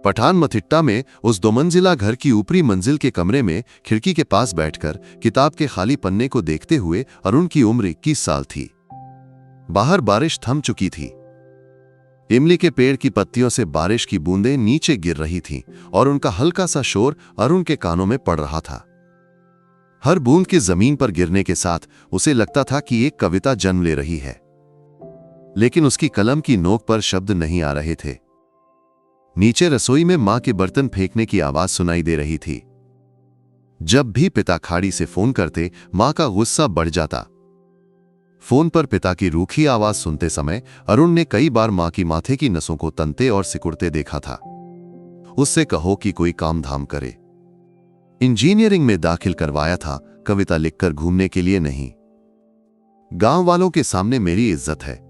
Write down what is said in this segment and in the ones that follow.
पठानमथिट्टा में उस 2 मंजिला घर की ऊपरी मंजिल के कमरे में खिड़की के पास बैठकर किताब के खाली पन्ने को देखते हुए अरुण की उम्र 21 साल थी। बाहर बारिश थम चुकी थी। इमली के पेड़ की पत्तियों से बारिश की बूंदें नीचे गिर रही थीं और उनका हल्का सा शोर अरुण के कानों में पड़ रहा था। हर बूंद के जमीन पर गिरने के साथ उसे लगता था कि एक कविता जन्म ले रही है, लेकिन उसकी कलम की नोक पर शब्द नहीं आ रहे थे। नीचे रसोई में मां के बर्तन फेंकने की आवाज सुनाई दे रही थी। जब भी पिता खाड़ी से फोन करते, मां का गुस्सा बढ़ जाता। फोन पर पिता की रूखी आवाज सुनते समय अरुण ने कई बार मां की माथे की नसों को तनते और सिकुड़ते देखा था। उससे कहो कि कोई काम धाम करे। इंजीनियरिंग में दाखिल करवाया था, कविता लिखकर घूमने के लिए नहीं। गांव वालों के सामने मेरी इज्जत है।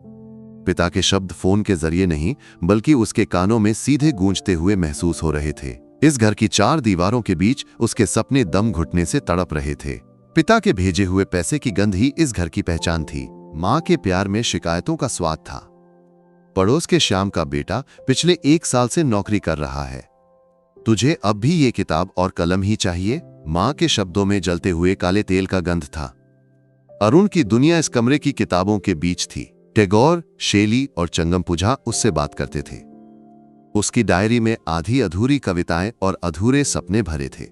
पिता के शब्द फोन के जरिए नहीं बल्कि उसके कानों में सीधे गूंजते हुए महसूस हो रहे थे। इस घर की 4 दीवारों के बीच उसके सपने दम घुटने से तड़प रहे थे। पिता के भेजे हुए पैसे की गंध ही इस घर की पहचान थी। मां के प्यार में शिकायतों का स्वाद था। पड़ोस के श्याम का बेटा पिछले 1 साल से नौकरी कर रहा है। तुझे अब भी ये किताब और कलम ही चाहिए? मां के शब्दों में जलते हुए काले तेल का गंध था। अरुण की दुनिया इस कमरे की किताबों के बीच थी। टैगोर, शेली और चंगमपुझा उससे बात करते थे। उसकी डायरी में आधी अधूरी कविताएं और अधूरे सपने भरे थे।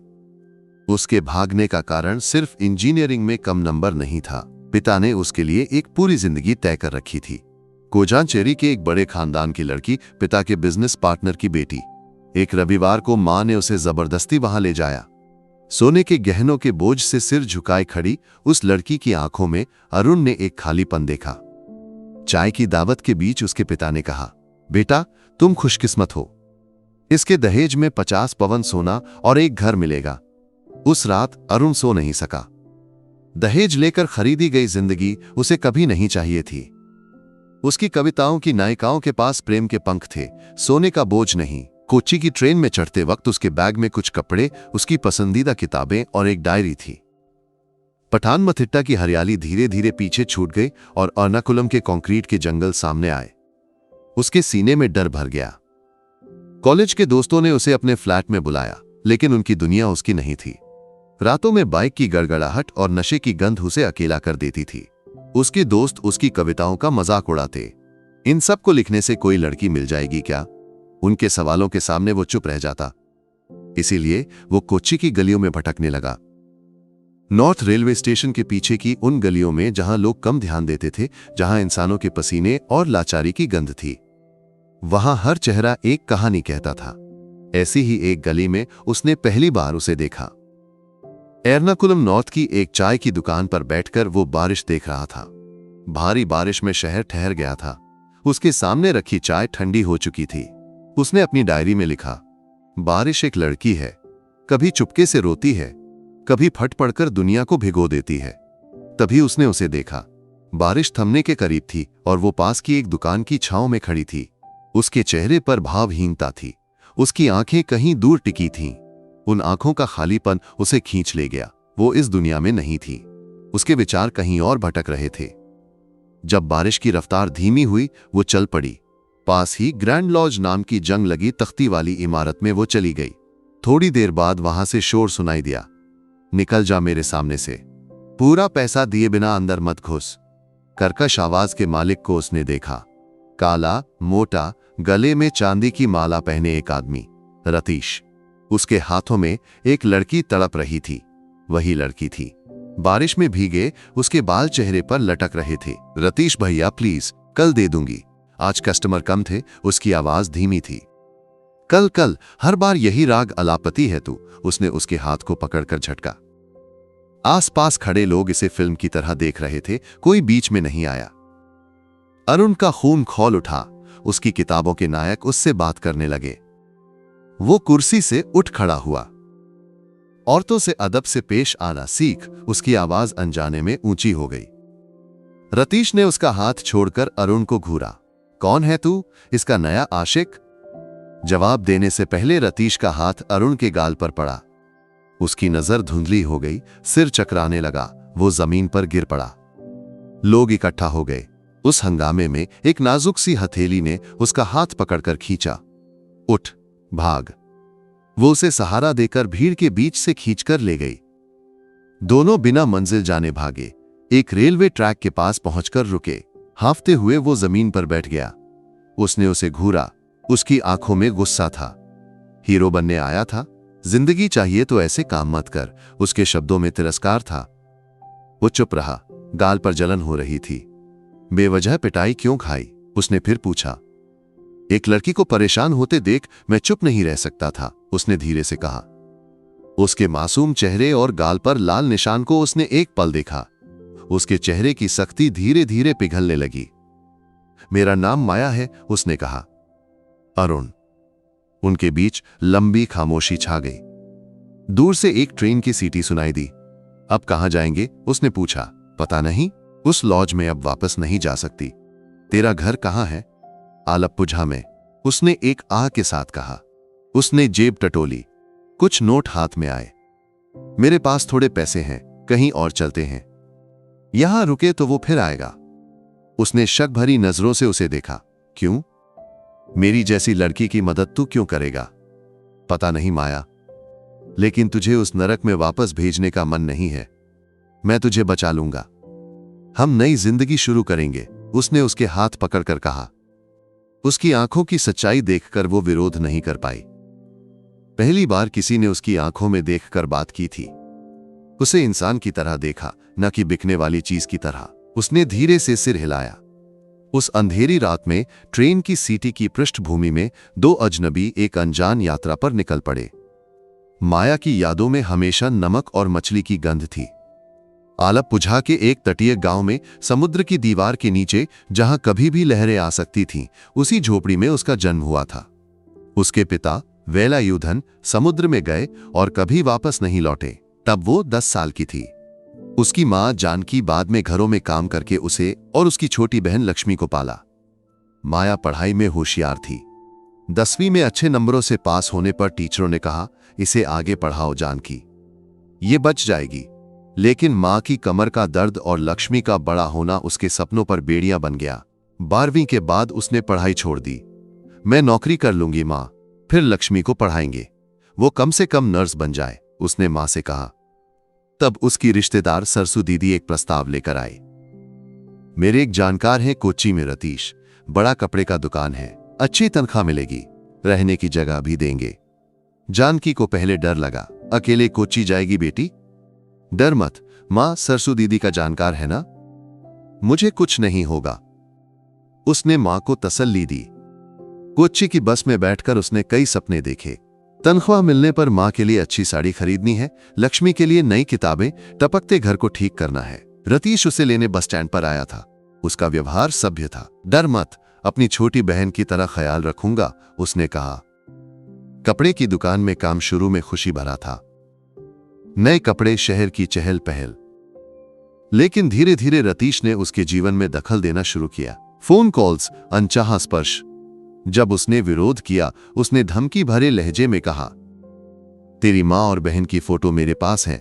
उसके भागने का कारण सिर्फ इंजीनियरिंग में कम नंबर नहीं था। पिता ने उसके लिए एक पूरी जिंदगी तय कर रखी थी। कोजांचेरी के एक बड़े खानदान की लड़की, पिता के बिजनेस पार्टनर की बेटी। एक रविवार को मां ने उसे जबरदस्ती वहां ले जाया। सोने के गहनों के बोझ से सिर झुकाए खड़ी उस लड़की की आंखों में अरुण ने एक खालीपन देखा। चाय की दावत के बीच उसके पिता ने कहा, बेटा तुम खुशकिस्मत हो, इसके दहेज में 50 पवन सोना और एक घर मिलेगा। उस रात अरुण सो नहीं सका। दहेज लेकर खरीदी गई जिंदगी उसे कभी नहीं चाहिए थी। उसकी कविताओं की नायिकाओं के पास प्रेम के पंख थे, सोने का बोझ नहीं। कोच्चि की ट्रेन में चढ़ते वक्त उसके बैग में कुछ कपड़े, उसकी पसंदीदा किताबें और एक डायरी थी। पठानमथिट्टा की हरियाली धीरे धीरे पीछे छूट गई और अर्नाकुलम के कंक्रीट के जंगल सामने आए। उसके सीने में डर भर गया। कॉलेज के दोस्तों ने उसे अपने फ्लैट में बुलाया, लेकिन उनकी दुनिया उसकी नहीं थी। रातों में बाइक की गड़गड़ाहट और नशे की गंध उसे अकेला कर देती थी। उसके दोस्त उसकी कविताओं का मजाक उड़ाते। इन सब को लिखने से कोई लड़की मिल जाएगी क्या? उनके सवालों के सामने वो चुप रह जाता। इसीलिए वो कोच्चि की गलियों में भटकने लगा। नॉर्थ रेलवे स्टेशन के पीछे की उन गलियों में जहां लोग कम ध्यान देते थे, जहां इंसानों के पसीने और लाचारी की गंध थी। वहां हर चेहरा एक कहानी कहता था। ऐसी ही एक गली में उसने पहली बार उसे देखा। एर्नाकुलम नॉर्थ की एक चाय की दुकान पर बैठकर वो बारिश देख रहा था। भारी बारिश में शहर ठहर गया था। उसके सामने रखी चाय ठंडी हो चुकी थी। उसने अपनी डायरी में लिखा, बारिश एक लड़की है, कभी चुपके से रोती है, कभी फट पड़कर दुनिया को भिगो देती है। तभी उसने उसे देखा। बारिश थमने के करीब थी और वो पास की एक दुकान की छांव में खड़ी थी। उसके चेहरे पर भावहीनता थी। उसकी आंखें कहीं दूर टिकी थीं। उन आंखों का खालीपन उसे खींच ले गया। वो इस दुनिया में नहीं थी। उसके विचार कहीं और भटक रहे थे। जब बारिश की रफ्तार धीमी हुई, वो चल पड़ी। पास ही ग्रैंड लॉज नाम की जंग लगी तख्ती वाली इमारत में वो चली गई। थोड़ी देर बाद वहां से शोर सुनाई दिया, निकल जा मेरे सामने से, पूरा पैसा दिए बिना अंदर मत घुस। कर्कश आवाज के मालिक को उसने देखा। काला, मोटा, गले में चांदी की माला पहने एक आदमी, रतीश। उसके हाथों में एक लड़की तड़प रही थी। वही लड़की थी। बारिश में भीगे उसके बाल चेहरे पर लटक रहे थे। रतीश भैया प्लीज, कल दे दूंगी, आज कस्टमर कम थे। उसकी आवाज धीमी थी। कल कल, हर बार यही राग अलापति है तू। उसने उसके हाथ को पकड़कर झटका। आसपास खड़े लोग इसे फिल्म की तरह देख रहे थे। कोई बीच में नहीं आया। अरुण का खून खौल उठा। उसकी किताबों के नायक उससे बात करने लगे। वो कुर्सी से उठ खड़ा हुआ। औरतों से अदब से पेश आना सीख। उसकी आवाज अनजाने में ऊंची हो गई। रतीश ने उसका हाथ छोड़कर अरुण को घूरा। कौन है तू, इसका नया आशिक? जवाब देने से पहले रतीश का हाथ अरुण के गाल पर पड़ा। उसकी नजर धुंधली हो गई, सिर चकराने लगा। वो जमीन पर गिर पड़ा। लोग इकट्ठा हो गए। उस हंगामे में एक नाजुक सी हथेली ने उसका हाथ पकड़कर खींचा। उठ, भाग। वो उसे सहारा देकर भीड़ के बीच से खींचकर ले गई। दोनों बिना मंजिल जाने भागे। एक रेलवे ट्रैक के पास पहुंचकर रुके। हांफते हुए वो जमीन पर बैठ गया। उसने उसे घूरा। उसकी आंखों में गुस्सा था। हीरो बनने आया था, जिंदगी चाहिए तो ऐसे काम मत कर। उसके शब्दों में तिरस्कार था। वो चुप रहा। गाल पर जलन हो रही थी। बेवजह पिटाई क्यों खाई? उसने फिर पूछा। एक लड़की को परेशान होते देख मैं चुप नहीं रह सकता था, उसने धीरे से कहा। उसके मासूम चेहरे और गाल पर लाल निशान को उसने एक पल देखा। उसके चेहरे की सख्ती धीरे धीरे पिघलने लगी। मेरा नाम माया है, उसने कहा। अरुण। उनके बीच लंबी खामोशी छा गई। दूर से एक ट्रेन की सीटी सुनाई दी। अब कहां जाएंगे? उसने पूछा। पता नहीं, उस लॉज में अब वापस नहीं जा सकती। तेरा घर कहां है? आलप्पुझा में, उसने एक आह के साथ कहा। उसने जेब टटोली। कुछ नोट हाथ में आए। मेरे पास थोड़े पैसे हैं, कहीं और चलते हैं। यहां रुके तो वो फिर आएगा। उसने शक भरी नजरों से उसे देखा। क्यों? मेरी जैसी लड़की की मदद तू क्यों करेगा? पता नहीं माया, लेकिन तुझे उस नरक में वापस भेजने का मन नहीं है। मैं तुझे बचा लूंगा। हम नई जिंदगी शुरू करेंगे, उसने उसके हाथ पकड़कर कहा। उसकी आंखों की सच्चाई देखकर वो विरोध नहीं कर पाई। पहली बार किसी ने उसकी आंखों में देखकर बात की थी। उसे इंसान की तरह देखा, न कि बिकने वाली चीज की तरह। उसने धीरे से सिर हिलाया। उस अंधेरी रात में ट्रेन की सीटी की पृष्ठभूमि में दो अजनबी एक अनजान यात्रा पर निकल पड़े। माया की यादों में हमेशा नमक और मछली की गंध थी। आलप्पुझा के एक तटीय गांव में समुद्र की दीवार के नीचे, जहां कभी भी लहरें आ सकती थीं, उसी झोपड़ी में उसका जन्म हुआ था। उसके पिता वेलायुधन समुद्र में गए और कभी वापस नहीं लौटे। तब वो 10 साल की थी। उसकी मां जानकी बाद में घरों में काम करके उसे और उसकी छोटी बहन लक्ष्मी को पाला। माया पढ़ाई में होशियार थी। 10वीं में अच्छे नंबरों से पास होने पर टीचरों ने कहा, इसे आगे पढ़ाओ जानकी, ये बच जाएगी। लेकिन मां की कमर का दर्द और लक्ष्मी का बड़ा होना उसके सपनों पर बेड़ियां बन गया। 12वीं के बाद उसने पढ़ाई छोड़ दी। मैं नौकरी कर लूंगी मां, फिर लक्ष्मी को पढ़ाएंगे। वो कम से कम नर्स बन जाए, उसने मां से कहा। तब उसकी रिश्तेदार सरसू दीदी एक प्रस्ताव लेकर आई। मेरे एक जानकार हैं कोच्चि में रतीश, बड़ा कपड़े का दुकान है, अच्छी तनख्वाह मिलेगी, रहने की जगह भी देंगे। जानकी को पहले डर लगा। अकेले कोच्चि जाएगी बेटी? डर मत मां, सरसू दीदी का जानकार है ना, मुझे कुछ नहीं होगा, उसने मां को तसल्ली दी। कोच्चि की बस में बैठकर उसने कई सपने देखे। तनख्वाह मिलने पर मां के लिए अच्छी साड़ी खरीदनी है, लक्ष्मी के लिए नई किताबें, टपकते घर को ठीक करना है। रतीश उसे लेने बस स्टैंड पर आया था। उसका व्यवहार सभ्य था। डर मत, अपनी छोटी बहन की तरह ख्याल रखूंगा, उसने कहा। कपड़े की दुकान में काम शुरू में खुशी भरा था। नए कपड़े, शहर की चहल पहल। लेकिन धीरे धीरे रतीश ने उसके जीवन में दखल देना शुरू किया। फोन कॉल्स, अनचाहा स्पर्श। जब उसने विरोध किया, उसने धमकी भरे लहजे में कहा, तेरी मां और बहन की फोटो मेरे पास है,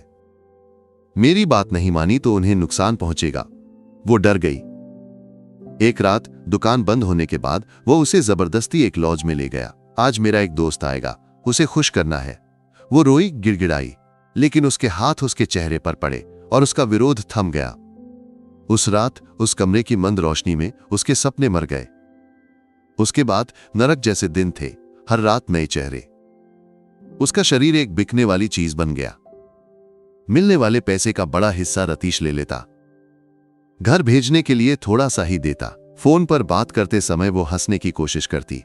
मेरी बात नहीं मानी तो उन्हें नुकसान पहुंचेगा। वो डर गई। एक रात दुकान बंद होने के बाद वो उसे जबरदस्ती एक लॉज में ले गया। आज मेरा एक दोस्त आएगा, उसे खुश करना है। वो रोई, गिड़गिड़ाई, लेकिन उसके हाथ उसके चेहरे पर पड़े और उसका विरोध थम गया। उस रात उस कमरे की मंद रोशनी में उसके सपने मर गए। उसके बाद नरक जैसे दिन थे, हर रात नए चेहरे। उसका शरीर एक बिकने वाली चीज बन गया। मिलने वाले पैसे का बड़ा हिस्सा रतीश ले लेता। घर भेजने के लिए थोड़ा सा ही देता। फोन पर बात करते समय वो हंसने की कोशिश करती।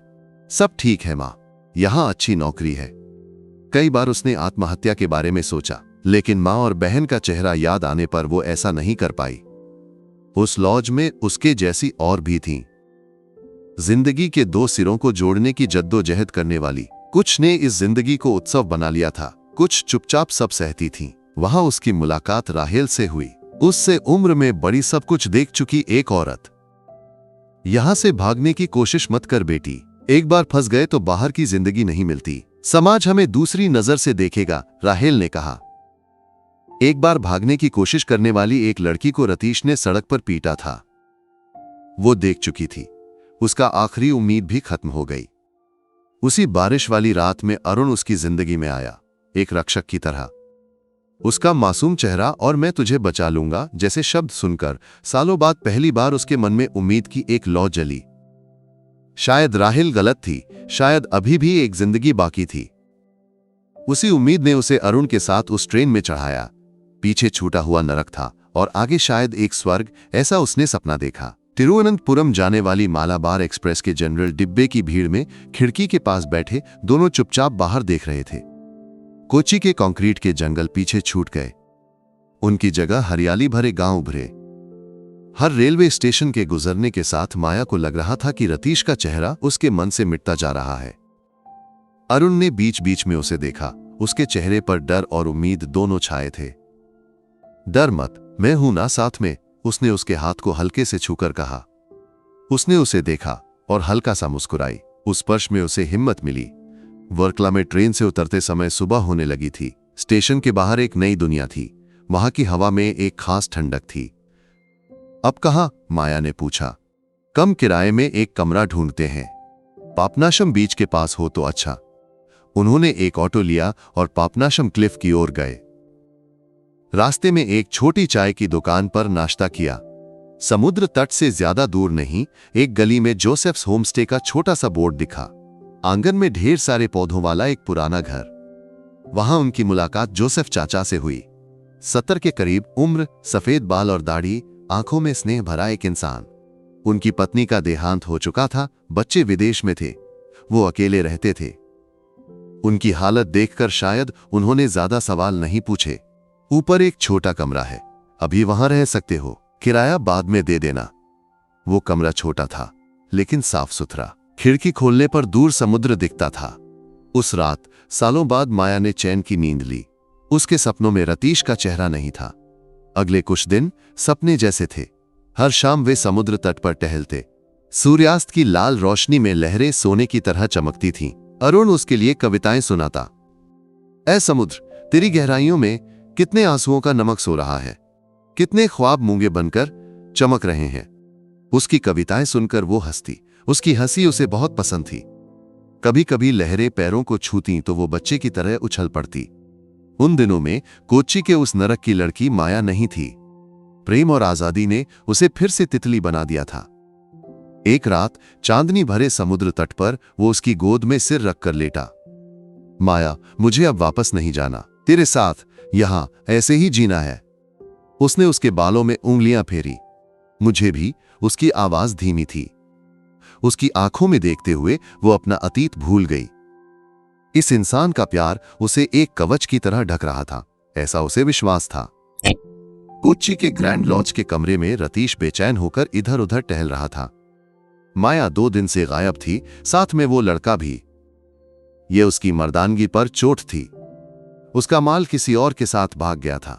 सब ठीक है मां, यहां अच्छी नौकरी है। कई बार उसने आत्महत्या के बारे में सोचा, लेकिन मां और बहन का चेहरा याद आने पर वो ऐसा नहीं कर पाई। उस लॉज में उसके जैसी और भी थीं, जिंदगी के दो सिरों को जोड़ने की जद्दोजहद करने वाली। कुछ ने इस जिंदगी को उत्सव बना लिया था, कुछ चुपचाप सब सहती थीं। वहां उसकी मुलाकात राहेल से हुई, उससे उम्र में बड़ी, सब कुछ देख चुकी एक औरत। यहां से भागने की कोशिश मत कर बेटी, एक बार फंस गए तो बाहर की जिंदगी नहीं मिलती। समाज हमें दूसरी नजर से देखेगा, राहेल ने कहा। एक बार भागने की कोशिश करने वाली एक लड़की को रतीश ने सड़क पर पीटा था। वो देख चुकी थी, उसका आखिरी उम्मीद भी खत्म हो गई। उसी बारिश वाली रात में अरुण उसकी जिंदगी में आया, एक रक्षक की तरह। उसका मासूम चेहरा और मैं तुझे बचा लूंगा जैसे शब्द सुनकर सालों बाद पहली बार उसके मन में उम्मीद की एक लौ जली। शायद राहिल गलत थी, शायद अभी भी एक जिंदगी बाकी थी। उसी उम्मीद ने उसे अरुण के साथ उस ट्रेन में चढ़ाया। पीछे छूटा हुआ नरक था और आगे शायद एक स्वर्ग, ऐसा उसने सपना देखा। तिरुवनंतपुरम जाने वाली मालाबार एक्सप्रेस के जनरल डिब्बे की भीड़ में खिड़की के पास बैठे दोनों चुपचाप बाहर देख रहे थे। कोच्चि के कंक्रीट के जंगल पीछे छूट गए, उनकी जगह हरियाली भरे गांव उभरे। हर रेलवे स्टेशन के गुजरने के साथ माया को लग रहा था कि रतीश का चेहरा उसके मन से मिटता जा रहा है। अरुण ने बीच बीच में उसे देखा, उसके चेहरे पर डर और उम्मीद दोनों छाए थे। डर मत, मैं हूं ना साथ में, उसने उसके हाथ को हल्के से छूकर कहा। उसने उसे देखा और हल्का सा मुस्कुराई। उस स्पर्श में उसे हिम्मत मिली। वर्कला में ट्रेन से उतरते समय सुबह होने लगी थी। स्टेशन के बाहर एक नई दुनिया थी, वहां की हवा में एक खास ठंडक थी। अब कहां? माया ने पूछा। कम किराए में एक कमरा ढूंढते हैं, पापनाशम बीच के पास हो तो अच्छा। उन्होंने एक ऑटो लिया और पापनाशम क्लिफ की ओर गए। रास्ते में एक छोटी चाय की दुकान पर नाश्ता किया। समुद्र तट से ज्यादा दूर नहीं, एक गली में जोसेफ्स होमस्टे का छोटा सा बोर्ड दिखा। आंगन में ढेर सारे पौधों वाला एक पुराना घर। वहां उनकी मुलाकात जोसेफ चाचा से हुई। 70 के करीब उम्र, सफेद बाल और दाढ़ी, आंखों में स्नेह भरा एक इंसान। उनकी पत्नी का देहांत हो चुका था, बच्चे विदेश में थे, वो अकेले रहते थे। उनकी हालत देखकर शायद उन्होंने ज्यादा सवाल नहीं पूछे। ऊपर एक छोटा कमरा है, अभी वहां रह सकते हो, किराया बाद में दे देना। वो कमरा छोटा था लेकिन साफ सुथरा। खिड़की खोलने पर दूर समुद्र दिखता था। उस रात सालों बाद माया ने चैन की नींद ली। उसके सपनों में रतीश का चेहरा नहीं था। अगले कुछ दिन सपने जैसे थे। हर शाम वे समुद्र तट पर टहलते। सूर्यास्त की लाल रोशनी में लहरें सोने की तरह चमकती थीं। अरुण उसके लिए कविताएं सुनाता। ऐ समुद्र, तेरी गहराइयों में कितने आंसुओं का नमक सो रहा है, कितने ख्वाब मूंगे बनकर चमक रहे हैं। उसकी कविताएं सुनकर वो हंसती। उसकी हंसी उसे बहुत पसंद थी। कभी कभी लहरें पैरों को छूती तो वो बच्चे की तरह उछल पड़ती। उन दिनों में कोच्चि के उस नरक की लड़की माया नहीं थी। प्रेम और आजादी ने उसे फिर से तितली बना दिया था। एक रात चांदनी भरे समुद्र तट पर वो उसकी गोद में सिर रखकर लेटा। माया, मुझे अब वापस नहीं जाना, तेरे साथ यहां ऐसे ही जीना है। उसने उसके बालों में उंगलियां फेरी। मुझे भी। उसकी आवाज धीमी थी। उसकी आंखों में देखते हुए वो अपना अतीत भूल गई। इस इंसान का प्यार उसे एक कवच की तरह ढक रहा था, ऐसा उसे विश्वास था। कोच्चि के ग्रैंड लॉज के कमरे में रतीश बेचैन होकर इधर उधर टहल रहा था। माया 2 दिन से गायब थी, साथ में वो लड़का भी। ये उसकी मर्दानगी पर चोट थी। उसका माल किसी और के साथ भाग गया था।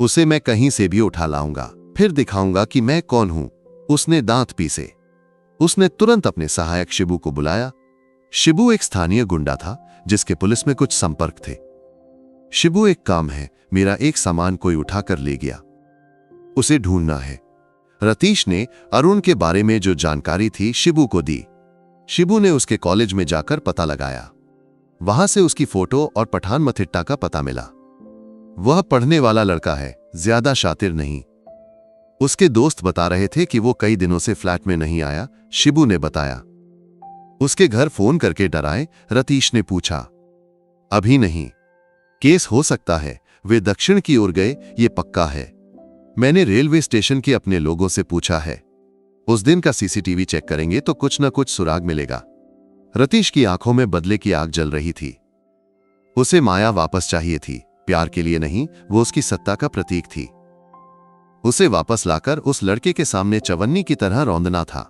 उसे मैं कहीं से भी उठा लाऊंगा, फिर दिखाऊंगा कि मैं कौन हूं। उसने दांत पीसे। उसने तुरंत अपने सहायक शिबू को बुलाया। शिबू एक स्थानीय गुंडा था जिसके पुलिस में कुछ संपर्क थे। शिबू, एक काम है, मेरा एक सामान कोई उठाकर ले गया, उसे ढूंढना है। रतीश ने अरुण के बारे में जो जानकारी थी शिबू को दी। शिबू ने उसके कॉलेज में जाकर पता लगाया। वहां से उसकी फोटो और पठान मथिट्टा का पता मिला। वह पढ़ने वाला लड़का है, ज्यादा शातिर नहीं। उसके दोस्त बता रहे थे कि वो कई दिनों से फ्लैट में नहीं आया। शिबू ने बताया। उसके घर फोन करके डराए। रतीश ने पूछा, अभी नहीं, केस हो सकता है। वे दक्षिण की ओर गए, ये पक्का है। मैंने रेलवे स्टेशन के अपने लोगों से पूछा है। उस दिन का सीसीटीवी चेक करेंगे तो कुछ न कुछ सुराग मिलेगा। रतीश की आंखों में बदले की आग जल रही थी। उसे माया वापस चाहिए थी, प्यार के लिए नहीं, वो उसकी सत्ता का प्रतीक थी। उसे वापस लाकर उस लड़के के सामने चवन्नी की तरह रौंदना था,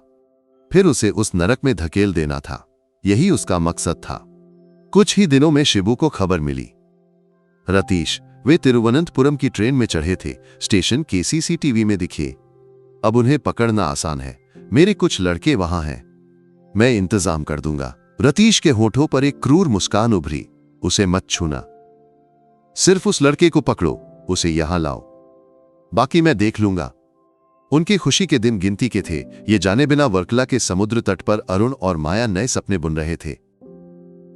फिर उसे उस नरक में धकेल देना था। यही उसका मकसद था। कुछ ही दिनों में शिबू को खबर मिली। रतीश, वे तिरुवनंतपुरम की ट्रेन में चढ़े थे, स्टेशन के सीसीटीवी में दिखे। अब उन्हें पकड़ना आसान है, मेरे कुछ लड़के वहां हैं, मैं इंतजाम कर दूंगा। रतीश के होठों पर एक क्रूर मुस्कान उभरी। उसे मत छूना, सिर्फ उस लड़के को पकड़ो, उसे यहां लाओ, बाकी मैं देख लूंगा। उनकी खुशी के दिन गिनती के थे। ये जाने बिना वर्कला के समुद्र तट पर अरुण और माया नए सपने बुन रहे थे।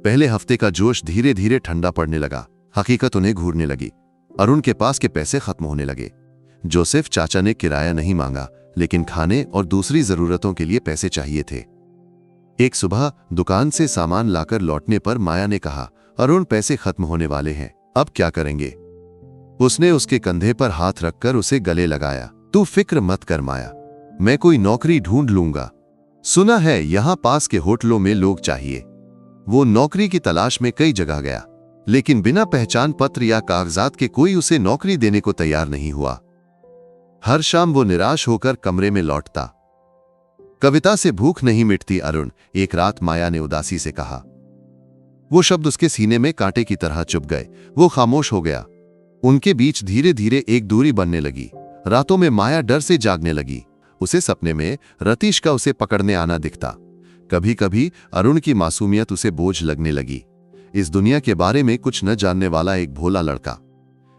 पहले हफ्ते का जोश धीरे धीरे ठंडा पड़ने लगा। हकीकत उन्हें घूरने लगी। अरुण के पास के पैसे खत्म होने लगे। जोसेफ चाचा ने किराया नहीं मांगा, लेकिन खाने और दूसरी जरूरतों के लिए पैसे चाहिए थे। एक सुबह दुकान से सामान लाकर लौटने पर माया ने कहा, अरुण, पैसे खत्म होने वाले हैं, अब क्या करेंगे? उसने उसके कंधे पर हाथ रखकर उसे गले लगाया। तू फिक्र मत कर माया, मैं कोई नौकरी ढूंढ लूंगा। सुना है यहां पास के होटलों में लोग चाहिए। वो नौकरी की तलाश में कई जगह गया, लेकिन बिना पहचान पत्र या कागजात के कोई उसे नौकरी देने को तैयार नहीं हुआ। हर शाम वो निराश होकर कमरे में लौटता। कविता से भूख नहीं मिटती अरुण, एक रात माया ने उदासी से कहा। वो शब्द उसके सीने में कांटे की तरह चुभ गए। वो खामोश हो गया। उनके बीच धीरे धीरे एक दूरी बनने लगी। रातों में माया डर से जागने लगी। उसे सपने में रतीश का उसे पकड़ने आना दिखता। कभी कभी अरुण की मासूमियत उसे बोझ लगने लगी। इस दुनिया के बारे में कुछ न जानने वाला एक भोला लड़का,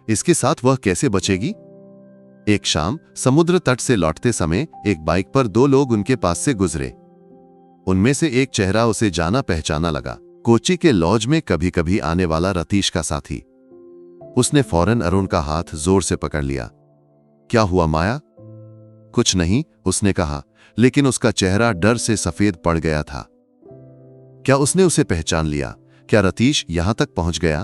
इसके साथ वह कैसे बचेगी? एक शाम समुद्र तट से लौटते समय एक बाइक पर दो लोग उनके पास से गुजरे। उनमें से एक चेहरा उसे जाना पहचाना लगा। कोच्चि के लॉज में कभी कभी आने वाला रतीश का साथी। उसने फौरन अरुण का हाथ जोर से पकड़ लिया। क्या हुआ माया? कुछ नहीं, उसने कहा, लेकिन उसका चेहरा डर से सफेद पड़ गया था। क्या उसने उसे पहचान लिया? क्या रतीश यहां तक पहुंच गया?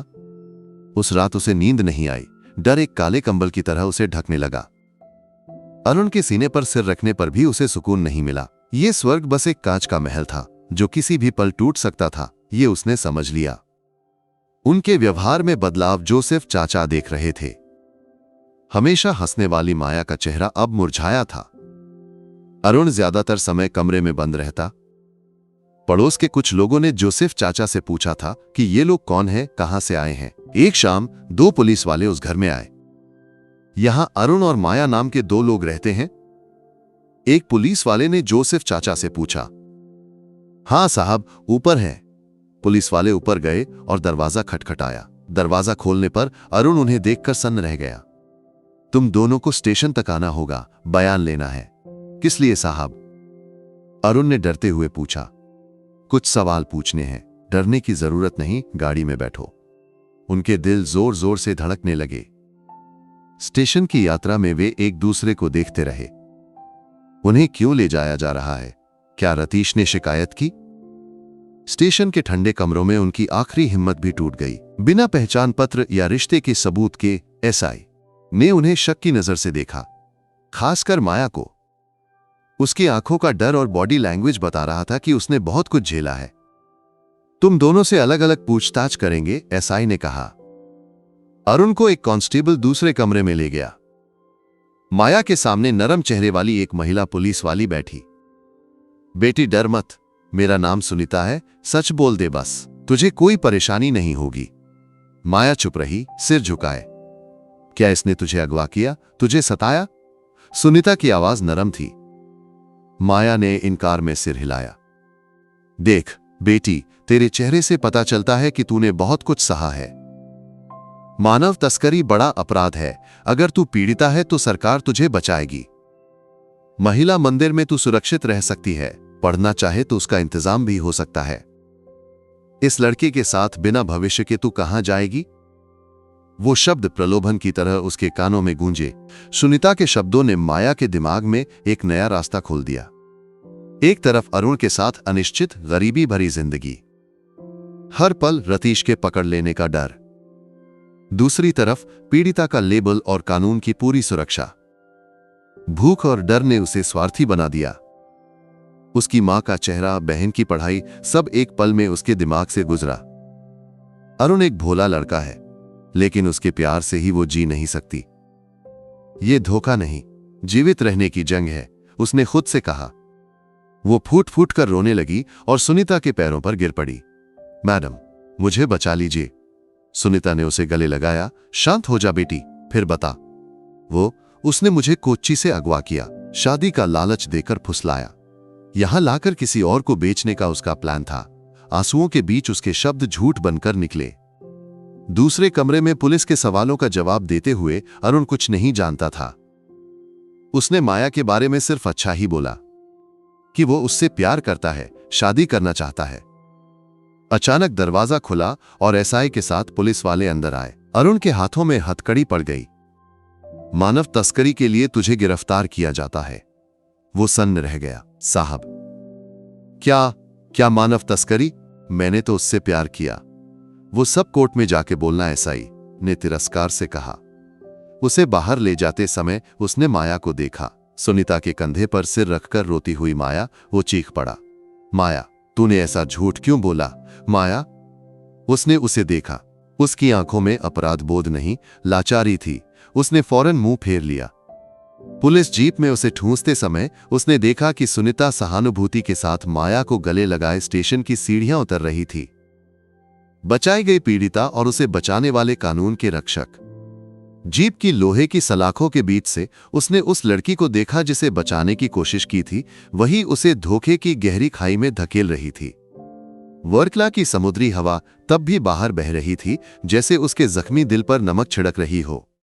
उस रात उसे नींद नहीं आई। डर एक काले कंबल की तरह उसे ढकने लगा। अरुण के सीने पर सिर रखने पर भी उसे सुकून नहीं मिला। यह स्वर्ग बस एक कांच का महल था जो किसी भी पल टूट सकता था, ये उसने समझ लिया। उनके व्यवहार में बदलाव जोसेफ चाचा देख रहे थे। हमेशा हंसने वाली माया का चेहरा अब मुरझाया था। अरुण ज्यादातर समय कमरे में बंद रहता। पड़ोस के कुछ लोगों ने जोसेफ चाचा से पूछा था कि ये लोग कौन हैं, कहां से आए हैं। एक शाम दो पुलिस वाले उस घर में आए। यहां अरुण और माया नाम के दो लोग रहते हैं? एक पुलिस वाले ने जोसेफ चाचा से पूछा। हां साहब, ऊपर हैं। पुलिस वाले ऊपर गए और दरवाजा खटखटाया। दरवाजा खोलने पर अरुण उन्हें देखकर सन्न रह गया। तुम दोनों को स्टेशन तक आना होगा, बयान लेना है। किस लिए साहब? अरुण ने डरते हुए पूछा। कुछ सवाल पूछने हैं। डरने की जरूरत नहीं, गाड़ी में बैठो। उनके दिल जोर जोर से धड़कने लगे। स्टेशन की यात्रा में वे एक दूसरे को देखते रहे। उन्हें क्यों ले जाया जा रहा है? क्या रतीश ने शिकायत की? स्टेशन के ठंडे कमरों में उनकी आखिरी हिम्मत भी टूट गई। बिना पहचान पत्र या रिश्ते के सबूत के एसआई ने उन्हें शक की नजर से देखा, खासकर माया को। उसकी आंखों का डर और बॉडी लैंग्वेज बता रहा था कि उसने बहुत कुछ झेला है। तुम दोनों से अलग अलग पूछताछ करेंगे, एसआई ने कहा। अरुण को एक कांस्टेबल दूसरे कमरे में ले गया। माया के सामने नरम चेहरे वाली एक महिला पुलिस वाली बैठी। बेटी डर मत, मेरा नाम सुनीता है, सच बोल दे बस, तुझे कोई परेशानी नहीं होगी। माया चुप रही, सिर झुकाए। क्या इसने तुझे अगवा किया, तुझे सताया? सुनीता की आवाज नरम थी। माया ने इनकार में सिर हिलाया। देख बेटी, तेरे चेहरे से पता चलता है कि तूने बहुत कुछ सहा है। मानव तस्करी बड़ा अपराध है। अगर तू पीड़िता है तो सरकार तुझे बचाएगी। महिला मंदिर में तू सुरक्षित रह सकती है। पढ़ना चाहे तो उसका इंतजाम भी हो सकता है। इस लड़के के साथ बिना भविष्य के तू कहां जाएगी? वो शब्द प्रलोभन की तरह उसके कानों में गूंजे। सुनीता के शब्दों ने माया के दिमाग में एक नया रास्ता खोल दिया। एक तरफ अरुण के साथ अनिश्चित गरीबी भरी जिंदगी, हर पल रतीश के पकड़ लेने का डर। दूसरी तरफ पीड़िता का लेबल और कानून की पूरी सुरक्षा। भूख और डर ने उसे स्वार्थी बना दिया। उसकी मां का चेहरा, बहन की पढ़ाई, सब एक पल में उसके दिमाग से गुजरा। अरुण एक भोला लड़का है, लेकिन उसके प्यार से ही वो जी नहीं सकती। ये धोखा नहीं, जीवित रहने की जंग है, उसने खुद से कहा। वो फूट फूट कर रोने लगी और सुनीता के पैरों पर गिर पड़ी। मैडम, मुझे बचा लीजिए। सुनीता ने उसे गले लगाया। शांत हो जा बेटी, फिर बता। उसने मुझे कोच्चि से अगवा किया, शादी का लालच देकर फुसलाया। यहां लाकर किसी और को बेचने का उसका प्लान था। आंसुओं के बीच उसके शब्द झूठ बनकर निकले। दूसरे कमरे में पुलिस के सवालों का जवाब देते हुए अरुण कुछ नहीं जानता था। उसने माया के बारे में सिर्फ अच्छा ही बोला कि वो उससे प्यार करता है, शादी करना चाहता है। अचानक दरवाजा खुला और एसआई के साथ पुलिस वाले अंदर आए। अरुण के हाथों में हथकड़ी पड़ गई। मानव तस्करी के लिए तुझे गिरफ्तार किया जाता है। वो सन्न रह गया। साहब, क्या मानव तस्करी? मैंने तो उससे प्यार किया। वो सब कोर्ट में जाके बोलना, एसआई ने तिरस्कार से कहा। उसे बाहर ले जाते समय उसने माया को देखा। सुनीता के कंधे पर सिर रखकर रोती हुई माया। वो चीख पड़ा, माया, तूने ऐसा झूठ क्यों बोला? माया। उसने उसे देखा। उसकी आंखों में अपराध बोध नहीं, लाचारी थी। उसने फौरन मुंह फेर लिया। पुलिस जीप में उसे ठूंसते समय उसने देखा कि सुनीता सहानुभूति के साथ माया को गले लगाए स्टेशन की सीढ़ियां उतर रही थी। बचाई गई पीड़िता और उसे बचाने वाले कानून के रक्षक। जीप की लोहे की सलाखों के बीच से उसने उस लड़की को देखा जिसे बचाने की कोशिश की थी। वही उसे धोखे की गहरी खाई में धकेल रही थी। वर्कला की समुद्री हवा तब भी बाहर बह रही थी, जैसे उसके जख्मी दिल पर नमक छिड़क रही हो।